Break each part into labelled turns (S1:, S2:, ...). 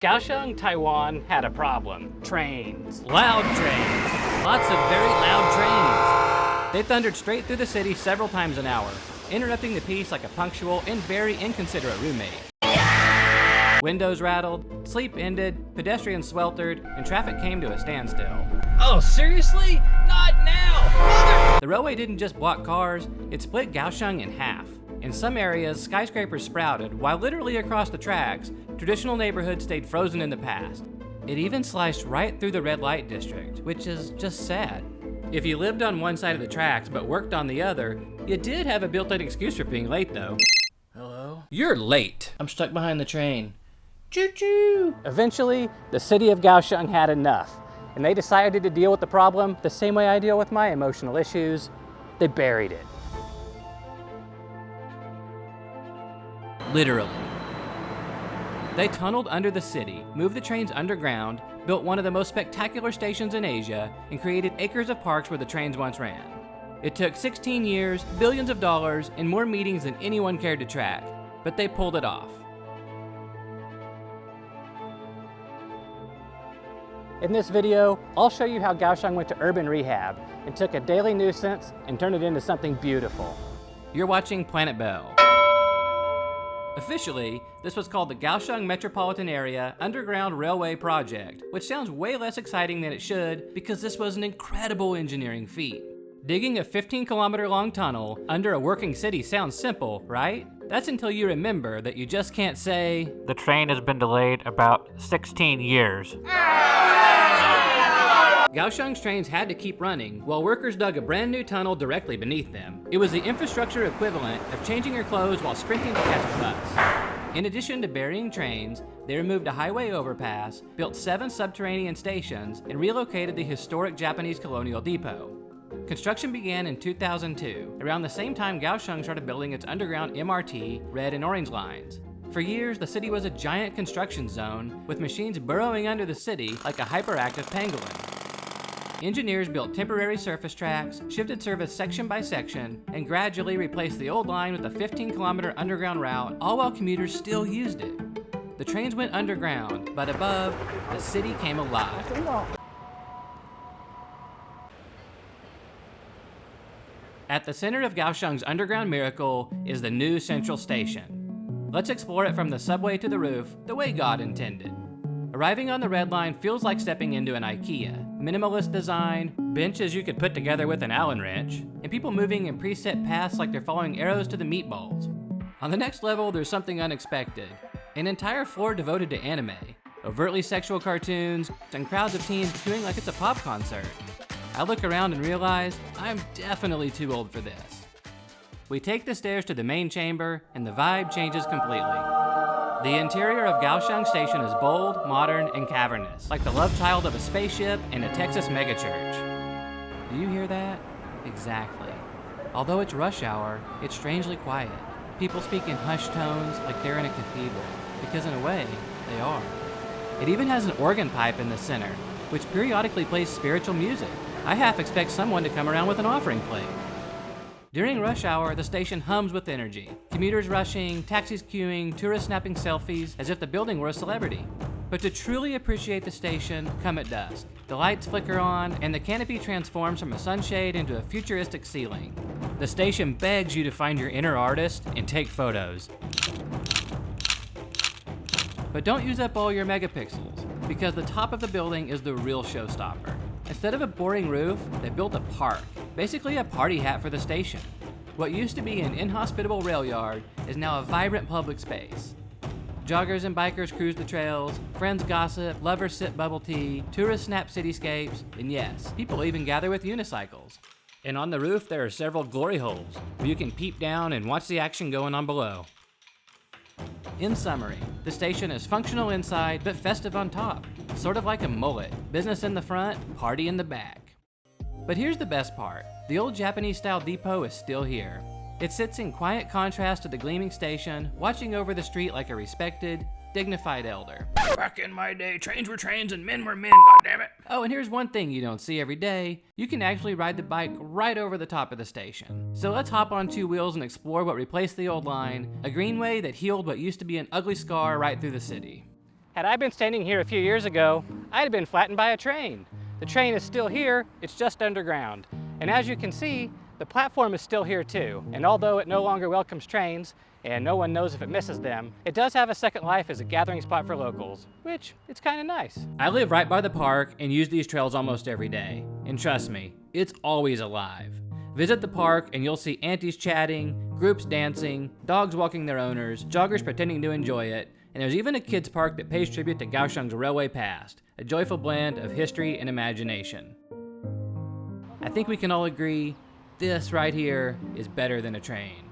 S1: Kaohsiung, Taiwan had a problem. Trains.
S2: Loud trains. Lots of very loud trains. They thundered straight through the city several times an hour, interrupting the peace like a punctual and very inconsiderate roommate. Windows rattled, sleep ended, pedestrians sweltered, and traffic came to a standstill.
S3: Oh, seriously? Not now! Mother!
S2: The railway didn't just block cars, it split Kaohsiung in half. In some areas, skyscrapers sprouted, while literally across the tracks, traditional neighborhoods stayed frozen in the past. It even sliced right through the red light district, which is just sad. If you lived on one side of the tracks but worked on the other, you did have a built-in excuse for being late, though.
S3: Hello?
S2: You're late.
S3: I'm stuck behind the train.
S1: Choo-choo! Eventually, the city of Kaohsiung had enough, and they decided to deal with the problem the same way I deal with my emotional issues. They buried it.
S2: Literally. They tunneled under the city, moved the trains underground, built one of the most spectacular stations in Asia, and created acres of parks where the trains once ran. It took 16 years, billions of dollars, and more meetings than anyone cared to track, but they pulled it off.
S1: In this video, I'll show you how Kaohsiung went to urban rehab and took a daily nuisance and turned it into something beautiful.
S2: You're watching Planet Bell. Officially, this was called the Kaohsiung Metropolitan Area Underground Railway Project, which sounds way less exciting than it should because this was an incredible engineering feat. Digging a 15-kilometer long tunnel under a working city sounds simple, right? That's until you remember that you just can't say,
S4: "The train has been delayed about 16 years.
S2: Kaohsiung's trains had to keep running while workers dug a brand new tunnel directly beneath them. It was the infrastructure equivalent of changing your clothes while sprinting to catch a bus. In addition to burying trains, they removed a highway overpass, built 7 subterranean stations, and relocated the historic Japanese colonial depot. Construction began in 2002, around the same time Kaohsiung started building its underground MRT, red and orange lines. For years, the city was a giant construction zone, with machines burrowing under the city like a hyperactive pangolin. Engineers built temporary surface tracks, shifted service section by section, and gradually replaced the old line with a 15-kilometer underground route, all while commuters still used it. The trains went underground, but above, the city came alive. At the center of Kaohsiung's underground miracle is the new Central Station. Let's explore it from the subway to the roof, the way God intended. Arriving on the Red Line feels like stepping into an IKEA. Minimalist design, benches you could put together with an Allen wrench, and people moving in preset paths like they're following arrows to the meatballs. On the next level, there's something unexpected. An entire floor devoted to anime, overtly sexual cartoons, and crowds of teens queuing like it's a pop concert. I look around and realize I'm definitely too old for this. We take the stairs to the main chamber, and the vibe changes completely. The interior of Kaohsiung Station is bold, modern, and cavernous, like the love child of a spaceship and a Texas megachurch. Do you hear that? Exactly. Although it's rush hour, it's strangely quiet. People speak in hushed tones like they're in a cathedral, because in a way, they are. It even has an organ pipe in the center, which periodically plays spiritual music. I half expect someone to come around with an offering plate. During rush hour, the station hums with energy. Commuters rushing, taxis queuing, tourists snapping selfies, as if the building were a celebrity. But to truly appreciate the station, come at dusk. The lights flicker on, and the canopy transforms from a sunshade into a futuristic ceiling. The station begs you to find your inner artist and take photos. But don't use up all your megapixels, because the top of the building is the real showstopper. Instead of a boring roof, they built a park, basically a party hat for the station. What used to be an inhospitable rail yard is now a vibrant public space. Joggers and bikers cruise the trails, friends gossip, lovers sip bubble tea, tourists snap cityscapes, and yes, people even gather with unicycles. And on the roof there are several glory holes, where you can peep down and watch the action going on below. In summary, the station is functional inside, but festive on top. Sort of like a mullet, business in the front, party in the back. But here's the best part. The old Japanese-style depot is still here. It sits in quiet contrast to the gleaming station, watching over the street like a respected, dignified elder.
S3: Back in my day, trains were trains and men were men, goddammit.
S2: Oh, and here's one thing you don't see every day. You can actually ride the bike right over the top of the station. So let's hop on 2 wheels and explore what replaced the old line, a greenway that healed what used to be an ugly scar right through the city.
S1: Had I been standing here a few years ago, I'd have been flattened by a train. The train is still here, it's just underground. And as you can see, the platform is still here too. And although it no longer welcomes trains, and no one knows if it misses them, it does have a second life as a gathering spot for locals, which it's kind of nice.
S2: I live right by the park and use these trails almost every day. And trust me, it's always alive. Visit the park and you'll see aunties chatting, groups dancing, dogs walking their owners, joggers pretending to enjoy it, and there's even a kids park that pays tribute to Kaohsiung's railway past, a joyful blend of history and imagination. I think we can all agree, this right here is better than a train.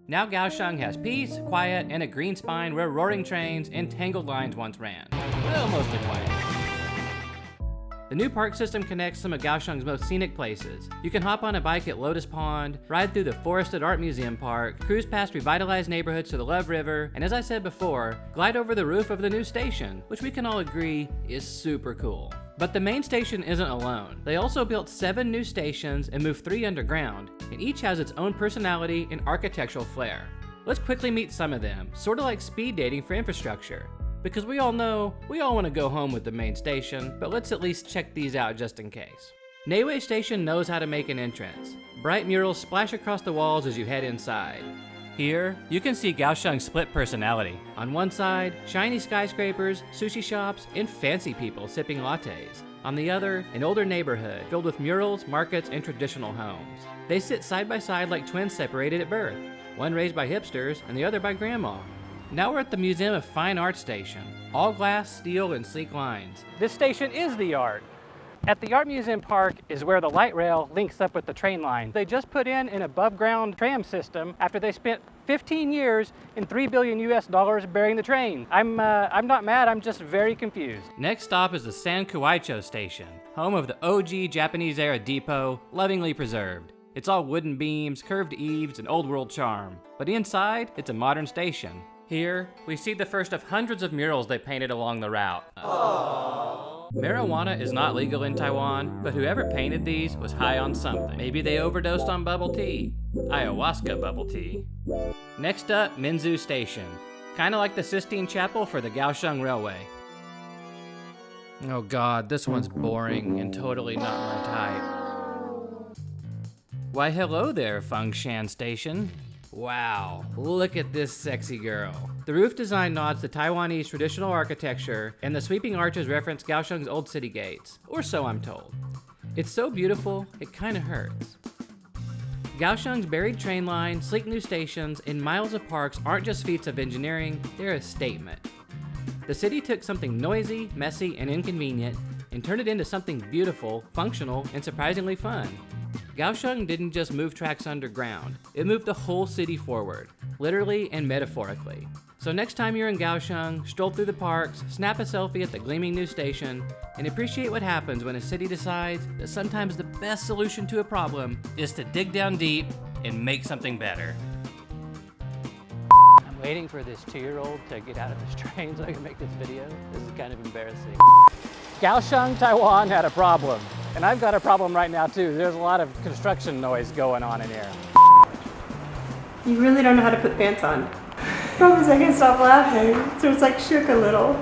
S2: Now Kaohsiung has peace, quiet, and a green spine where roaring trains and tangled lines once ran. Well, mostly quiet. The new park system connects some of Kaohsiung's most scenic places. You can hop on a bike at Lotus Pond, ride through the forested art museum park, cruise past revitalized neighborhoods to the Love River, and as I said before, glide over the roof of the new station, which we can all agree is super cool. But the main station isn't alone. They also built 7 new stations and moved 3 underground, and each has its own personality and architectural flair. Let's quickly meet some of them, sort of like speed dating for infrastructure. Because we all know, we all want to go home with the main station, but let's at least check these out just in case. Neiwei Station knows how to make an entrance. Bright murals splash across the walls as you head inside. Here, you can see Kaohsiung's split personality. On one side, shiny skyscrapers, sushi shops, and fancy people sipping lattes. On the other, an older neighborhood filled with murals, markets, and traditional homes. They sit side by side like twins separated at birth, one raised by hipsters and the other by grandma. Now we're at the Museum of Fine Art Station. All glass, steel, and sleek lines.
S1: This station is the art. At the Art Museum Park is where the light rail links up with the train line. They just put in an above-ground tram system after they spent 15 years and $3 billion burying the train. I'm not mad, I'm just very confused.
S2: Next stop is the San Kuaicho Station, home of the OG Japanese-era depot, lovingly preserved. It's all wooden beams, curved eaves, and old-world charm. But inside, it's a modern station. Here, we see the first of hundreds of murals they painted along the route. Marijuana is not legal in Taiwan, but whoever painted these was high on something. Maybe they overdosed on bubble tea. Ayahuasca bubble tea. Next up, Minzu Station. Kinda like the Sistine Chapel for the Kaohsiung Railway. Oh god, this one's boring and totally not my type. Why hello there, Fengshan Station. Wow, look at this sexy girl. The roof design nods to Taiwanese traditional architecture, and the sweeping arches reference Kaohsiung's old city gates, or so I'm told. It's so beautiful, it kinda hurts. Kaohsiung's buried train line, sleek new stations, and miles of parks aren't just feats of engineering, they're a statement. The city took something noisy, messy, and inconvenient, and turned it into something beautiful, functional, and surprisingly fun. Kaohsiung didn't just move tracks underground, it moved the whole city forward, literally and metaphorically. So next time you're in Kaohsiung, stroll through the parks, snap a selfie at the gleaming new station, and appreciate what happens when a city decides that sometimes the best solution to a problem is to dig down deep and make something better.
S1: I'm waiting for this 2-year-old to get out of this train so I can make this video. This is kind of embarrassing. Kaohsiung, Taiwan had a problem. And I've got a problem right now too. There's a lot of construction noise going on in here.
S5: You really don't know how to put pants on. Problem is I can't stop laughing, so it's like shook a little.